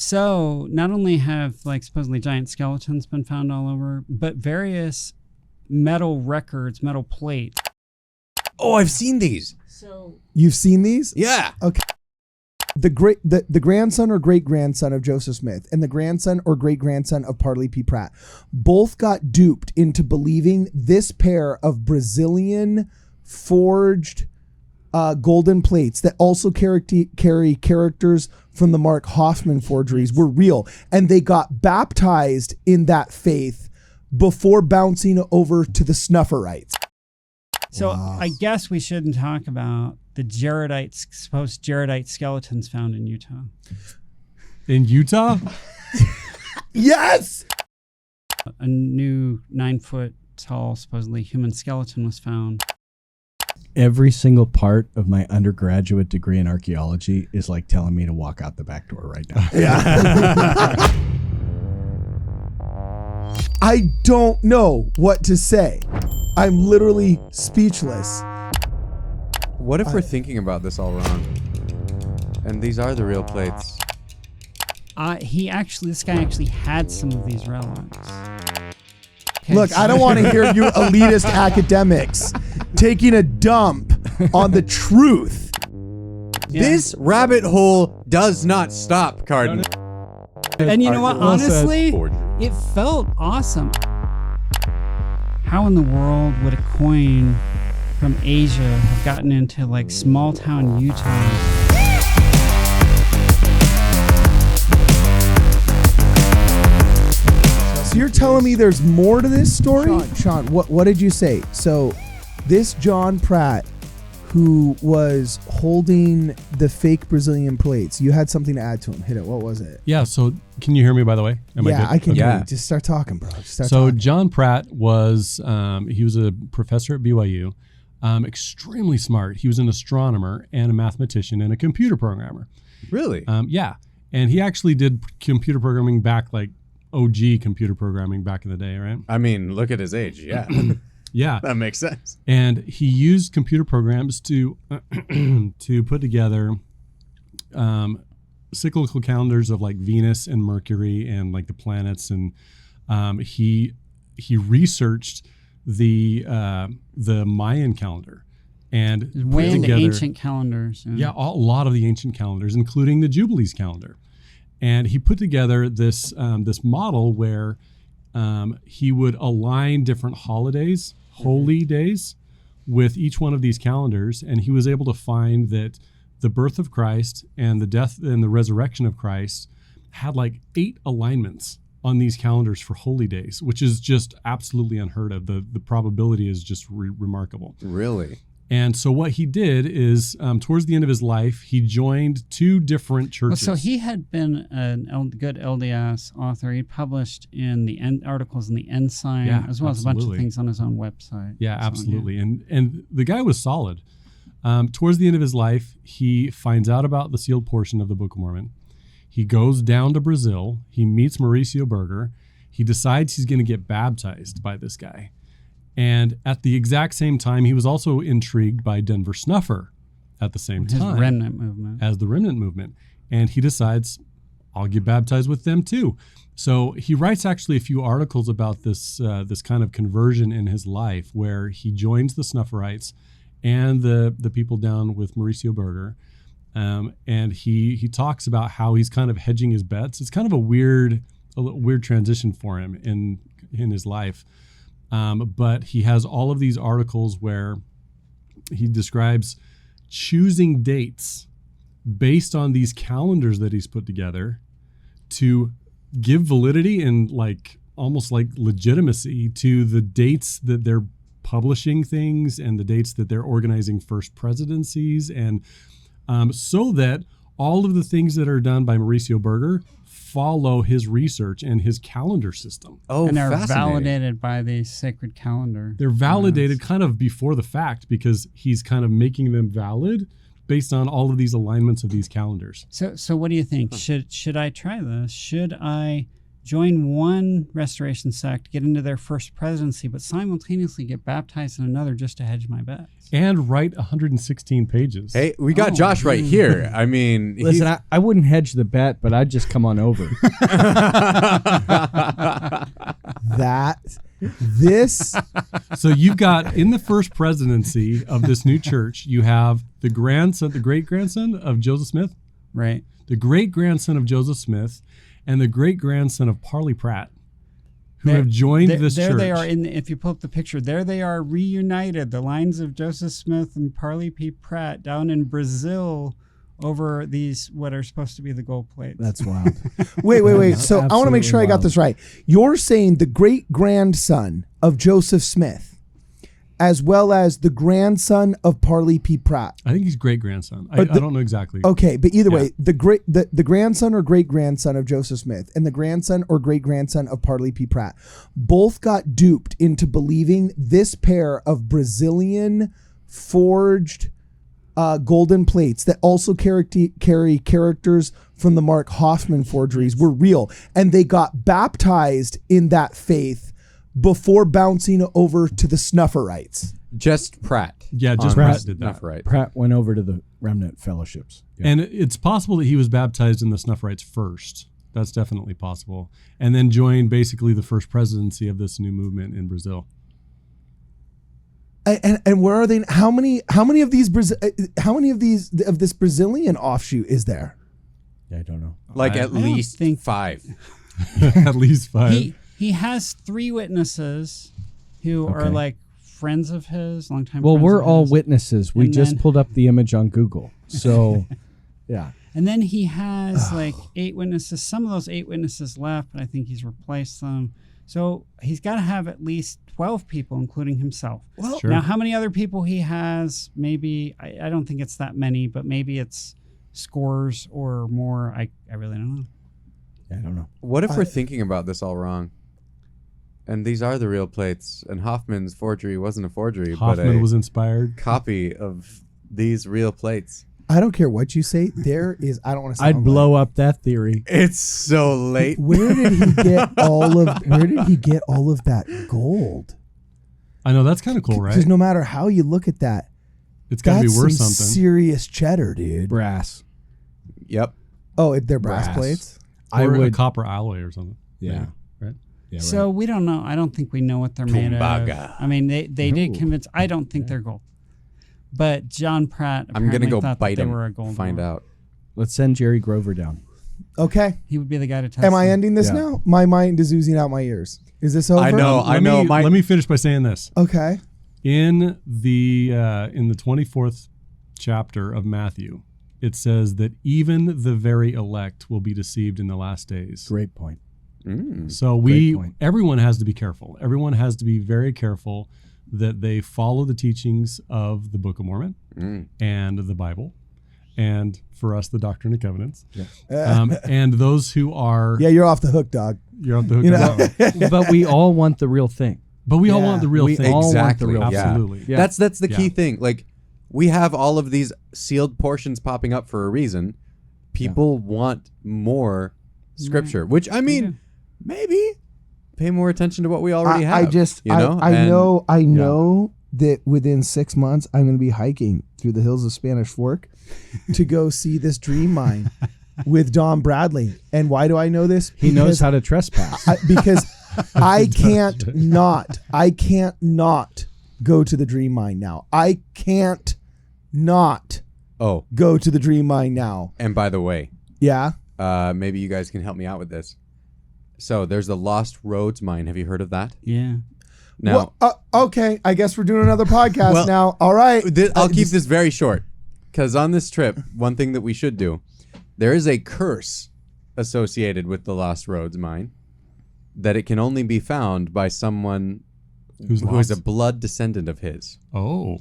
So not only have like supposedly giant skeletons been found all over, but various metal records, metal plates. Oh, I've seen these. So You've seen these? Yeah. Okay. The grandson or great grandson of Joseph Smith and the grandson or great grandson of Parley P. Pratt both got duped into believing this pair of Brazilian forged golden plates that also carry characters from the Mark Hoffman forgeries were real, and they got baptized in that faith before bouncing over to the Snufferites. So I guess we shouldn't talk about the supposed Jaredite skeletons found in Utah. In Utah? Yes! A new 9-foot tall, supposedly human skeleton was found. Every single part of my undergraduate degree in archaeology is like telling me to walk out the back door right now. Yeah. I don't know what to say. I'm literally speechless. What if we're thinking about this all wrong? And these are the real plates. This guy actually had some of these relics. Okay, Look, I don't want to hear you elitist academics taking a dump on the truth. Yeah. This rabbit hole does not stop, Cardin. And you know what? Well said. Honestly, it felt awesome. How in the world would a coin from Asia have gotten into like small town Utah? So you're telling me there's more to this story? Sean, what did you say? So this John Pratt, who was holding the fake Brazilian plates, you had something to add to him. Hit it. What was it? Yeah, so can you hear me, by the way? Am Yeah, I can hear Yeah. you. Just start talking, bro. Just start So talking. John Pratt was, he was a professor at BYU, extremely smart. He was an astronomer and a mathematician and a computer programmer. Really? Yeah, and he actually did computer programming back, like OG computer programming back in the day, right? I mean, look at his age. Yeah. Yeah. That makes sense. And he used computer programs to to put together cyclical calendars of like Venus and Mercury and like the planets, and he researched the Mayan calendar and Way put into together, ancient calendars. a lot of the ancient calendars, including the Jubilees calendar. And he put together this this model where he would align different holidays, holy days, with each one of these calendars, and he was able to find that the birth of Christ and the death and the resurrection of Christ had like 8 alignments on these calendars for holy days, which is just absolutely unheard of. The probability is just remarkable. Really? And so what he did is, towards the end of his life, he joined 2 different churches. So he had been a good LDS author. He published in the articles in the Ensign, as well as a bunch of absolutely. things on his own website. Yeah, So, absolutely. And the guy was solid. Towards the end of his life, he finds out about the sealed portion of the Book of Mormon. He goes down to Brazil. He meets Mauricio Berger. He decides he's going to get baptized by this guy. And at the exact same time, he was also intrigued by Denver Snuffer at the same His time. remnant movement. As the remnant movement. And he decides, I'll get baptized with them too. So he writes actually a few articles about this this kind of conversion in his life, where he joins the Snufferites and the people down with Mauricio Berger. And he talks about how he's kind of hedging his bets. It's kind of a weird transition for him in his life. But he has all of these articles where he describes choosing dates based on these calendars that he's put together to give validity and like almost like legitimacy to the dates that they're publishing things and the dates that they're organizing first presidencies, and so that all of the things that are done by Mauricio Berger follow his research and his calendar system. Oh, And they're fascinating. validated by the sacred calendar. They're validated kind of before the fact, because he's kind of making them valid based on all of these alignments of these calendars. So what do you think? Should I try this? Should I join one restoration sect, get into their first presidency, but simultaneously get baptized in another just to hedge my bets. And write 116 pages. Hey, we got Josh right here. I mean, Listen, I wouldn't hedge the bet, but I'd just come on over. So you've got in the first presidency of this new church, you have the great grandson of Joseph Smith, Right. the great grandson of Joseph Smith, and the great grandson of Parley Pratt, who have joined this there church. They are if you pull up the picture, there they are reunited. The lines of Joseph Smith and Parley P. Pratt down in Brazil over these what are supposed to be the gold plates. That's wild. Wait. So I want to make sure I got wild. this right. You're saying the great grandson of Joseph Smith, as well as the grandson of Parley P. Pratt. I think he's great grandson. I don't know exactly. Okay, but either way, the grandson or great grandson of Joseph Smith and the grandson or great grandson of Parley P. Pratt both got duped into believing this pair of Brazilian forged golden plates that also carry characters from the Mark Hoffman forgeries were real, and they got baptized in that faith before bouncing over to the Snufferites. just Pratt. Yeah, just on Pratt did that. Snuffrite. Pratt went over to the remnant fellowships. Yeah. And it's possible that he was baptized in the Snuffrites first. That's definitely possible. And then joined basically the first presidency of this new movement in Brazil. And where are they? How many of these of this Brazilian offshoot is there? Yeah, I don't know. Like I at don't least think- 5. At least 5. He has 3 witnesses who are Okay. like friends of his, longtime Well, friends we're of all his. witnesses. We And just then- pulled up the image on Google. So, yeah. And then he has like 8 witnesses. Some of those 8 witnesses left, but I think he's replaced them. So he's got to have at least 12 people, including himself. Well, Sure. Now, how many other people he has, maybe, I don't think it's that many, but maybe it's scores or more. I really don't know. I don't know. What if we're thinking about this all wrong? And these are the real plates, and Hoffman's forgery wasn't a forgery, but Hoffman a was inspired. copy of these real plates. I don't care what you say. There is. I don't want to. I'd blow up that theory. It's so late. Where did he get all of that gold? I know, that's kind of cool, Because right? no matter how you look at that, It's got to be that's worth some something. serious cheddar, dude. Brass. Yep. Oh, they're brass Brass. plates. I Or a would. copper alloy or something. Yeah. Right? Yeah, So we don't know. I don't think we know what they're made of. Tumbaga. I mean, they did convince. I don't think they're gold. But John Pratt I'm going to apparently go thought bite that they him, were a gold find ore. out. Let's send Jerry Grover down. Okay. He would be the guy to test Am I them. ending this Yeah. now? My mind is oozing out my ears. Is this over? I know. Let me finish by saying this. Okay. In the 24th chapter of Matthew, it says that even the very elect will be deceived in the last days. Great point. So Great point. everyone has to be careful. Everyone has to be very careful that they follow the teachings of the Book of Mormon and the Bible, and for us, the Doctrine and Covenants. And those who are, Yeah, you're off the hook, dog. you're off the hook. You as know? well. But we all want the real thing. But we all Yeah. want the real We thing. all want the Exactly. real yeah. Absolutely. Yeah. That's the key Yeah. thing. Like, we have all of these sealed portions popping up for a reason. People want more scripture, which I mean, maybe pay more attention to what we already have. I know that within 6 months I'm going to be hiking through the hills of Spanish Fork to go see this dream mine with Don Bradley. And why do I know this? He knows how to trespass. Because I can't not go to the dream mine now. I can't not Oh, go to the dream mine now. and by the way, Yeah. maybe you guys can help me out with this. So there's the Lost Roads mine. Have you heard of that? Yeah. Now, Well, okay. I guess we're doing another podcast Well, now. All right. I'll keep this very short, because on this trip, one thing that we should do, there is a curse associated with the Lost Roads mine, that it can only be found by someone Who's who is a lost? blood descendant of his. Oh.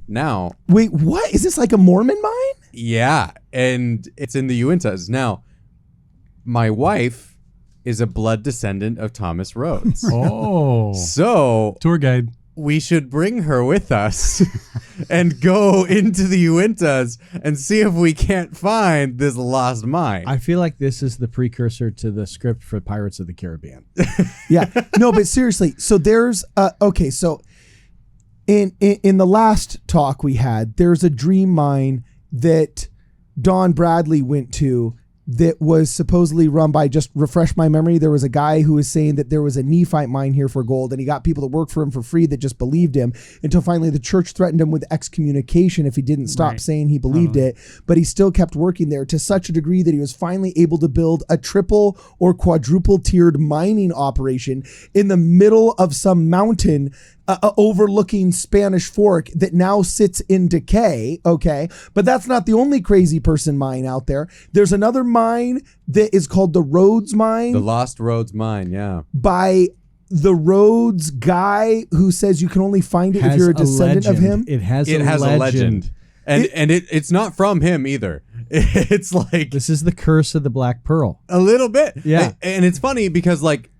Now, Wait, what? Is this like a Mormon mine? yeah, and it's in the Uintas. Now, my wife is a blood descendant of Thomas Rhodes. Oh. So Tour guide. we should bring her with us and go into the Uintas and see if we can't find this lost mine. I feel like this is the precursor to the script for Pirates of the Caribbean. Yeah. No, but seriously. So there's okay. So in the last talk we had, there's a dream mine that Don Bradley went to that was supposedly run by, just refresh my memory, there was a guy who was saying that there was a Nephite mine here for gold, and he got people to work for him for free that just believed him, until finally the church threatened him with excommunication if he didn't stop saying he believed it. But he still kept working there to such a degree that he was finally able to build a triple or quadruple tiered mining operation in the middle of some mountain overlooking Spanish Fork that now sits in decay. Okay. But that's not the only crazy person mine out there. There's another mine that is called the Rhodes Mine. The Lost Rhodes Mine, yeah. By the Rhodes guy who says you can only find it if you're a descendant of him. It has a legend. And it's not from him either. It's like... This is the curse of the Black Pearl. A little bit. Yeah. And it's funny because, like,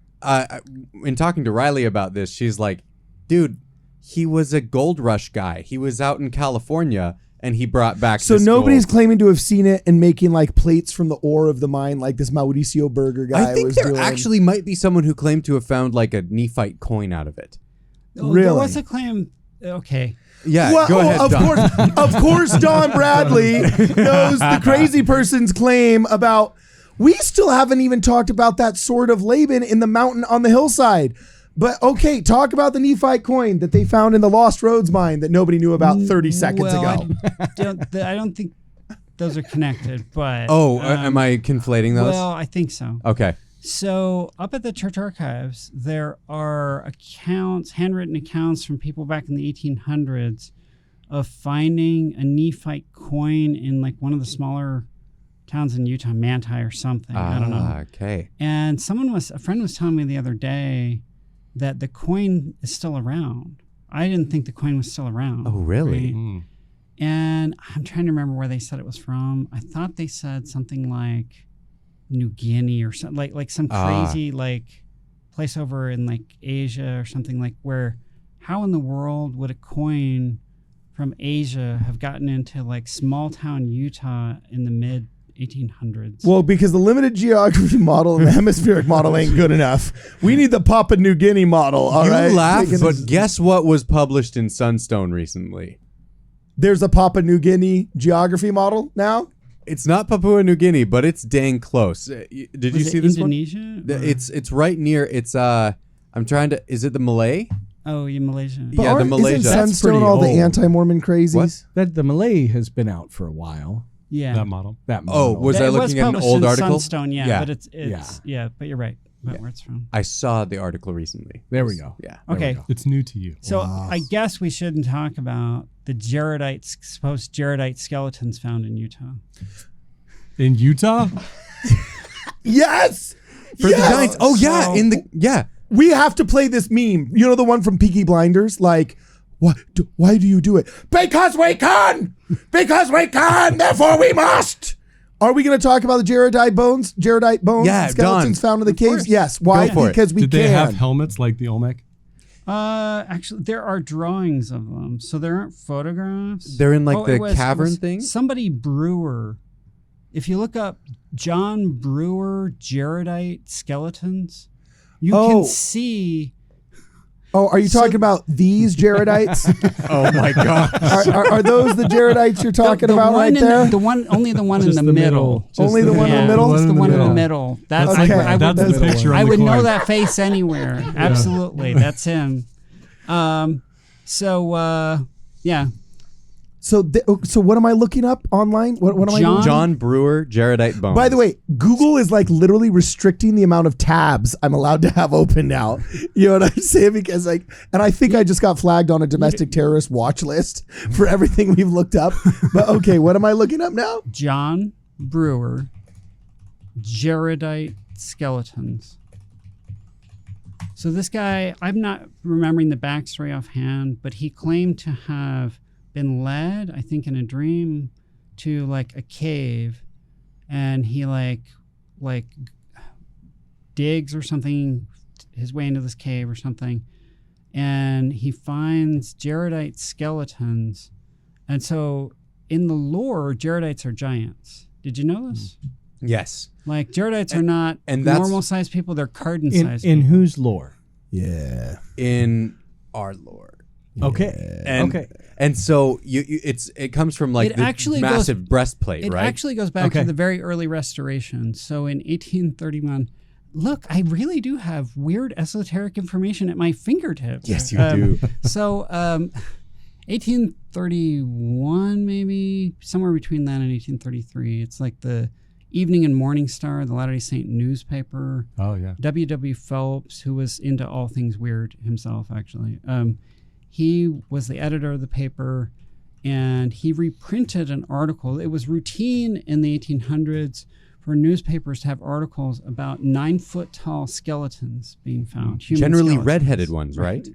in talking to Riley about this, she's like, dude, he was a gold rush guy. He was out in California and he brought back So this nobody's gold. claiming to have seen it and making like plates from the ore of the mine like this Mauricio Berger guy I think was there doing. actually might be someone who claimed to have found like a Nephite coin out of it. Really? There was a claim. Okay. Yeah, Well, go ahead, of Don. of course, Don Bradley knows the crazy person's claim about. We still haven't even talked about that sword of Laban in the mountain on the hillside. But okay, talk about the Nephite coin that they found in the Lost Rhodes mine that nobody knew about 30 seconds ago. I don't think those are connected. But am I conflating those? Well, I think so. Okay. So up at the church archives, there are accounts, handwritten accounts from people back in the 1800s of finding a Nephite coin in like one of the smaller towns in Utah, Manti or something. I don't know. Okay. And a friend was telling me the other day that the coin is still around. I didn't think the coin was still around. Oh, really? Right? And I'm trying to remember where they said it was from. I thought they said something like New Guinea or something, like some crazy like place over in like Asia or something, like where, how in the world would a coin from Asia have gotten into like small town Utah in the mid 1800s? Well, because the limited geography model and the hemispheric model ain't good enough. We need the Papua New Guinea model. All right. You laugh, Taking but this- guess what was published in Sunstone recently? there's a Papua New Guinea geography model now. It's not Papua New Guinea, but it's dang close. Did you Was see it this Indonesia? one? Or- It's right near. It's I'm trying to. Is it the Malay? Oh, yeah, Malaysia. But Yeah, the aren't- Malaysia. Isn't That's Sunstone pretty all the old. anti-Mormon crazies? What? That the Malay has been out for a while. Yeah. That model. That Oh, model. was I It looking at an published old in article? Sunstone, yeah, Yeah. but it's yeah, but you're right about where it's from. I saw the article recently. There we go. Yeah. There we Okay. go. It's new to you. So I guess we shouldn't talk about the supposed Jaredite skeletons found in Utah. In Utah? Yes. For Yes! the Giants. Oh yeah, So- in the yeah. We have to play this meme. You know the one from Peaky Blinders? Like, why do you do it? Because we can! Because we can, therefore we must! Are we going to talk about the Jaredite bones? Yeah, Skeletons Don. found in the caves? course. Yes. Why? Go for it. Because we Did can. they have helmets like the Olmec? Actually, there are drawings of them, so there aren't photographs. They're in, like, the it was cavern thing? Somebody Brewer. If you look up John Brewer Jaredite skeletons, you Oh. can see. Oh, are you talking about these Jaredites? Oh my god. are those the Jaredites you're talking the about one right in there? The one, only the one in Just the the middle. middle. Just Only the one in the Yeah, middle? Just the One in the one in the middle. middle. That's Okay. I would, That's the picture on I the would know coin. that face anywhere. Absolutely, that's him. Yeah. So what am I looking up online? What am I doing? John Brewer, Jaredite bones. By the way, Google is like literally restricting the amount of tabs I'm allowed to have open now. You know what I'm saying? Because like, and I think I just got flagged on a domestic terrorist watch list for everything we've looked up. But okay, what am I looking up now? John Brewer Jaredite skeletons. So this guy, I'm not remembering the backstory offhand, but he claimed to have been led, I think in a dream, to like a cave, and he like digs or something his way into this cave or something, and he finds Jaredite skeletons. And so in the lore, Jaredites are giants. Did you know this? Yes. Like Jaredites are not and that's- normal sized people, they're Cardan-sized In people. whose lore? Yeah. In our Lord. Okay. And, okay. And so it comes from like It the actually massive breastplate, It right? actually goes back Okay. to the very early restoration. So in 1831, look, I really do have weird esoteric information at my fingertips. Yes, you do. So 1831, maybe somewhere between that and 1833. It's like the Evening and Morning Star, the Latter-day Saint newspaper. Oh yeah. W.W. Phelps, who was into all things weird himself, actually. He was the editor of the paper, and he reprinted an article. It was routine in the 1800s for newspapers to have articles about 9-foot-tall skeletons being found. human Generally skeletons. redheaded ones, right?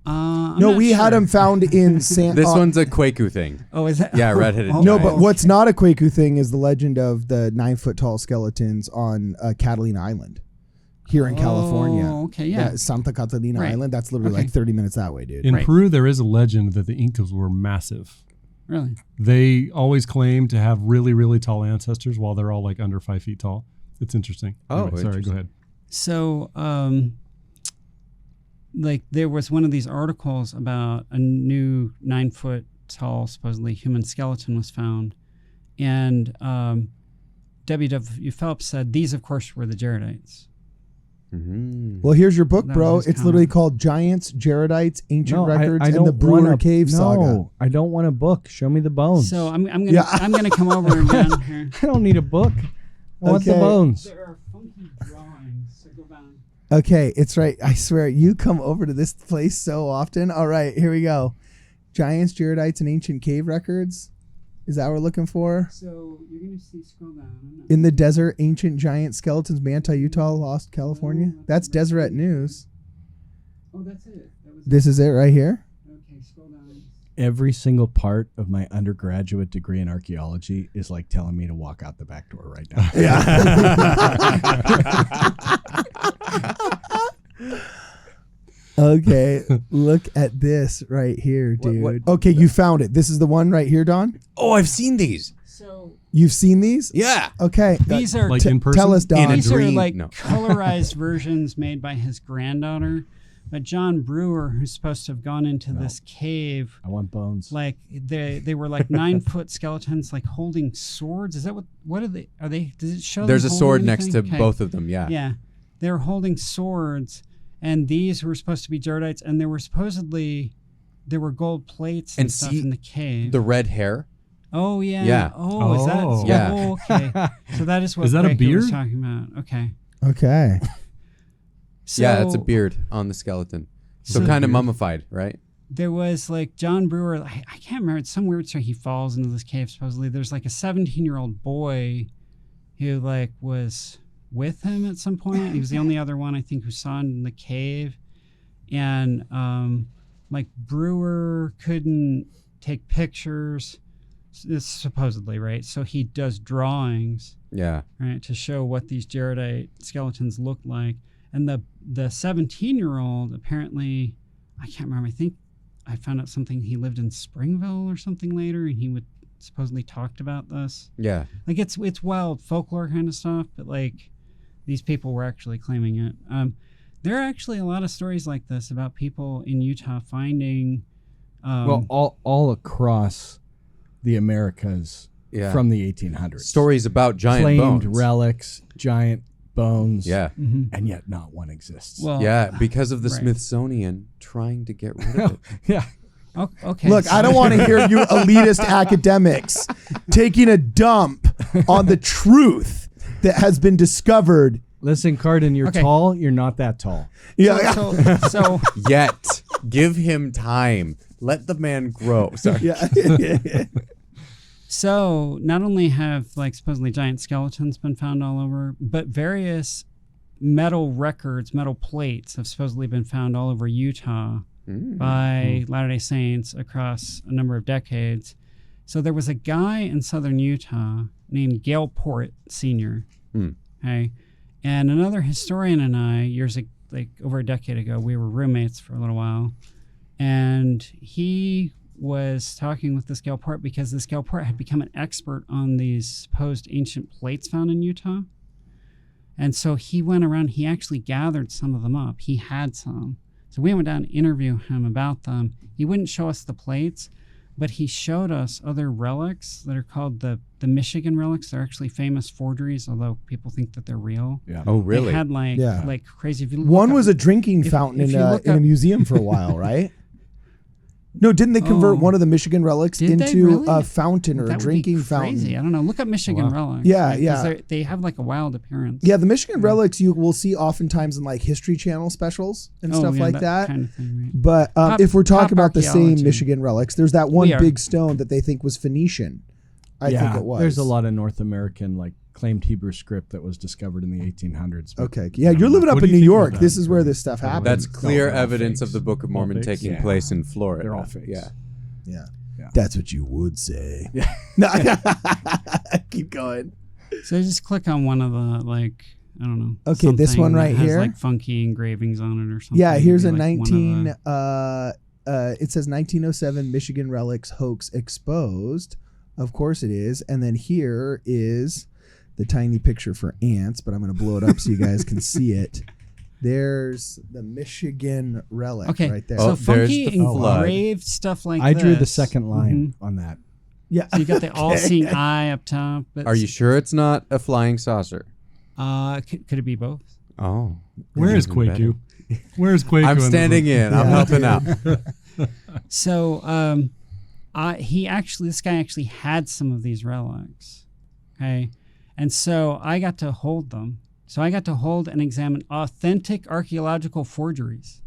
I'm No, not we had sure. them found in San. This one's a Kwaku thing. Oh, is that? Yeah, redheaded Oh, No, giant. but what's not a Kwaku thing is the legend of the 9-foot-tall skeletons on Catalina Island here in California. Oh, okay, yeah. Santa Catalina Right. Island. That's literally Okay. like 30 minutes that way, dude. In Right. Peru, there is a legend that the Incas were massive. Really? They always claim to have really, really tall ancestors while they're all like under 5 feet tall. It's interesting. Oh, Anyway, sorry, go interesting. ahead. So, like there was one of these articles about a new 9-foot-tall, supposedly human skeleton was found, and W.W. Phelps said these, of course, were the Jaredites. Mhm. Well, here's your book, That bro. was his It's literally comment. called Giants, Jaredites, Ancient No, Records, I and don't the Brewer want a- Cave Saga. No, I don't want a book. Show me the bones. So I'm gonna Yeah. I'm gonna come over again here. I don't need a book. I want the Okay. bones. There are funky drawings. So go down. Okay, it's right. I swear, you come over to this place so often. All right, here we go. Giants, Jaredites, and Ancient Cave Records. Is that what we're looking for? So you're gonna see. Scroll down. I'm not- In the Desert, Ancient Giant Skeletons, Manta, Utah, Lost, California. That's Deseret News. Oh, that's it. That was This is it right here. okay. Scroll down. Every single part of my undergraduate degree in archaeology is like telling me to walk out the back door right now. Okay, look at this right here, dude. What- Okay, you found it. This is the one right here, Don. Oh, I've seen these. So You've seen these? Yeah. Okay. these are Like in person? Tell us, In a Don. These are dream. like No. colorized versions made by his granddaughter. But John Brewer, who's supposed to have gone into this cave, I want bones. like they were like 9-foot skeletons, like holding swords. Is that what are they? Are they? Does it show? There's a them sword holding next to anything? Okay. both of them. Yeah. Yeah, they were holding swords, and these were supposed to be Jaredites, and there were gold plates and, And stuff see, in the cave. The red hair. Oh yeah. Yeah. Oh, is that? Oh. Yeah. Oh, okay. So that is what Is that a Breaker was beard? talking about. Okay. Okay. Yeah, it's a So- beard on the skeleton. So So- kind of mummified, right? There was like John Brewer, I can't remember, it's some weird story. He falls into this cave supposedly. There's like a 17-year-old boy who like was with him at some point. He was the only other one I think who saw him in the cave. And like Brewer couldn't take pictures, supposedly, right? So he does drawings, Yeah. right, to show what these Jaredite skeletons look like. And the 17-year-old apparently, I can't remember, I think I found out something, he lived in Springville or something later, and he would supposedly talked about this. Yeah. Like it's wild folklore kind of stuff, but like these people were actually claiming it. There are actually a lot of stories like this about people in Utah finding well, all across the Americas Yeah. from the 1800s. Stories about giant claimed bones. relics, giant bones. Yeah. And yet not one exists. well, Yeah, because of the right. Smithsonian trying to get rid of it. yeah. okay. Look, I don't want to hear you elitist academics taking a dump on the truth that has been discovered. Listen, Carden, you're Okay. tall. You're not that tall. Yeah. So Yet. Give him time. Let the man grow. Sorry. Yeah. So not only have like supposedly giant skeletons been found all over, but various metal records, metal plates have supposedly been found all over Utah by Latter-day Saints across a number of decades. So there was a guy in southern Utah named Gale Port Sr. Okay. And another historian and I, like over a decade ago. We were roommates for a little while, and he was talking with this gal Port because this gal Port had become an expert on these supposed ancient plates found in Utah. And so he went around, he actually gathered some of them up. He had some. So we went down to interview him about them. He wouldn't show us the plates, but he showed us other relics that are called the Michigan relics. They're actually famous forgeries, although people think that they're real. Yeah. Oh, really? They had like crazy. If you look One up- was a drinking fountain in a museum for a while, right? No, didn't they convert one of the Michigan relics Did they into really? a fountain or That a would be drinking crazy. fountain? I don't know. Look up Michigan relics. Yeah, right? 'Cause yeah. they have like a wild appearance. Yeah, the Michigan relics you will see oftentimes in like History Channel specials and stuff like that. kind of thing, right? But Pop- if we're talking pop about the same archaeology. Michigan relics, there's that one We are. big stone that they think was Phoenician. I think it was. There's a lot of North American like claimed Hebrew script that was discovered in the 1800s. but Okay. Yeah, you're living What up do in you New think York. about This that? is where this stuff happens. That's clear they're all evidence fakes. of the Book of Mormon fakes? taking Yeah. place in Florida. They're all fakes. Yeah. Yeah. Yeah. That's what you would say. No, keep going. So just click on one of the like I don't know. Okay, this something one that right has, here? like funky engravings on it or something. Yeah, here's a Maybe, like, one of 19 it says 1907 Michigan relics hoax exposed. Of course it is. And then here is the tiny picture for ants, but I'm going to blow it up so you guys can see it. There's the Michigan relic Okay, right there. Oh, so funky there's the flood. engraved stuff like I this. drew the second line on that. yeah. So you got the all-seeing eye up top. But Are you sure it's not a flying saucer? Could it be both? Oh. Where is even better. Kwaku? Where is Kwaku? I'm in the standing room? in. I'm helping out. So this guy actually had some of these relics. Okay. And so I got to hold them. So I got to hold and examine authentic archaeological forgeries.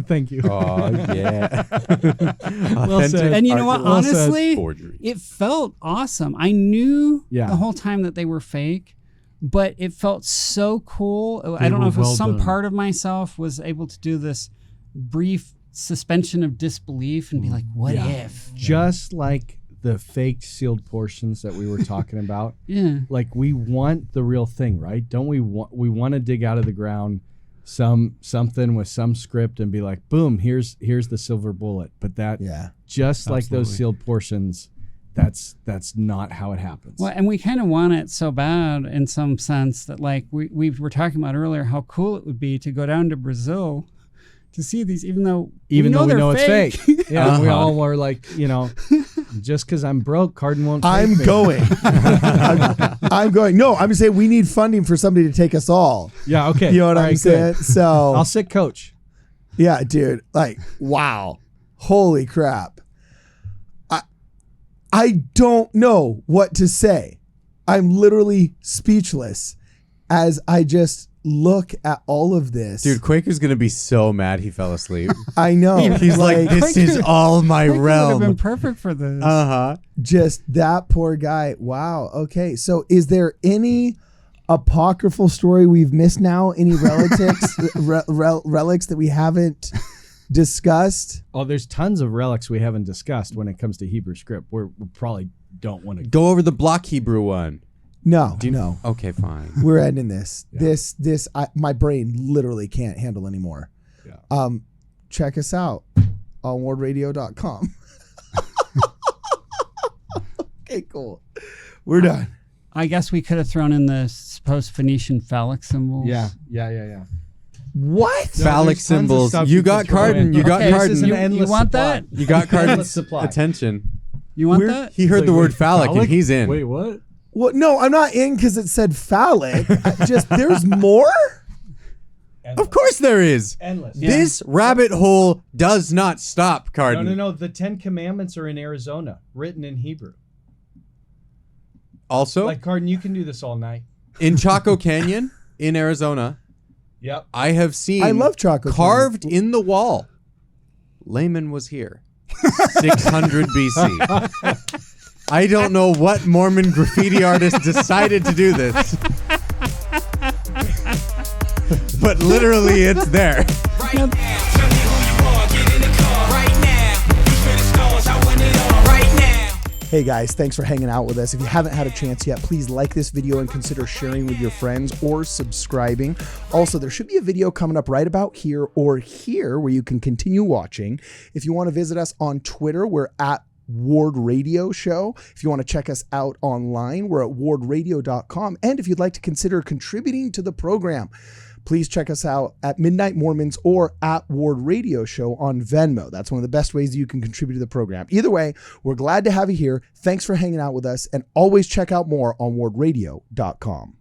Thank you. Oh, yeah. Well said. Authentic And you know what? Well said. Honestly, forgery. it felt awesome. I knew Yeah. the whole time that they were fake, but it felt so cool. I They don't know were if it was well some done. part of myself was able to do this brief suspension of disbelief and be like, what Yeah. if? Just like the faked sealed portions that we were talking about. Yeah. Like we want the real thing, right? Don't we want to dig out of the ground something with some script and be like, boom, here's the silver bullet. But that just like those Absolutely. sealed portions, that's not how it happens. Well, and we kind of want it so bad in some sense that like we were talking about earlier, how cool it would be to go down to Brazil to see these, even though though we they're know it's fake. Yeah, we Uh-huh. all were like, just because I'm broke, Cardin won't take I'm me. going. I'm going. No, I'm saying we need funding for somebody to take us all. Yeah, okay. You know what All I'm right, saying? good. So I'll sit coach. yeah, dude, like, wow. Holy crap. I don't know what to say. I'm literally speechless as I just look at all of this. Dude, Quaker's going to be so mad he fell asleep. I know. He's like, this is all my Would have been realm. perfect for this. Uh-huh. Just that poor guy. Wow. Okay. So is there any apocryphal story we've missed now? Any relics that we haven't discussed? Oh, there's tons of relics we haven't discussed when it comes to Hebrew script. We probably don't want to. Go over the block Hebrew one. No, no. Okay, fine. We're ending this. Yeah. My brain literally can't handle anymore. Yeah. Check us out on wardradio.com. Okay, cool. We're done. I guess we could have thrown in the supposed Phoenician phallic symbols. Yeah. What? No, Phallic there's tons of symbols. stuff You you got could throw Cardin. in. You got Okay, this is Cardin. You endless want supply. that? You got Endless Cardin's supply. attention. You want We're- that? He heard Like, the word wait, phallic and Phallic? he's in. Wait, what? Well, no, I'm not in because it said phallic. There's more? Of course there is. Endless. This rabbit hole does not stop, Cardin. No. The 10 Commandments are in Arizona, written in Hebrew. Also, Like, Cardin, you can do this all night. in Chaco Canyon in Arizona, Yep. I have seen I love Chaco carved in the wall. Layman was here. 600 BC. I don't know what Mormon graffiti artist decided to do this. But literally it's there. Right now, tell me who you are, get in the car right now. You spin the stars, I want it all right now. Hey guys, thanks for hanging out with us. If you haven't had a chance yet, please like this video and consider sharing with your friends or subscribing. Also, there should be a video coming up right about here or here where you can continue watching. If you want to visit us on Twitter, we're at Ward Radio Show. If you want to check us out online, we're at wardradio.com. And if you'd like to consider contributing to the program, please check us out at Midnight Mormons or at Ward Radio Show on Venmo. That's one of the best ways you can contribute to the program. Either way, we're glad to have you here. Thanks for hanging out with us, and always check out more on wardradio.com.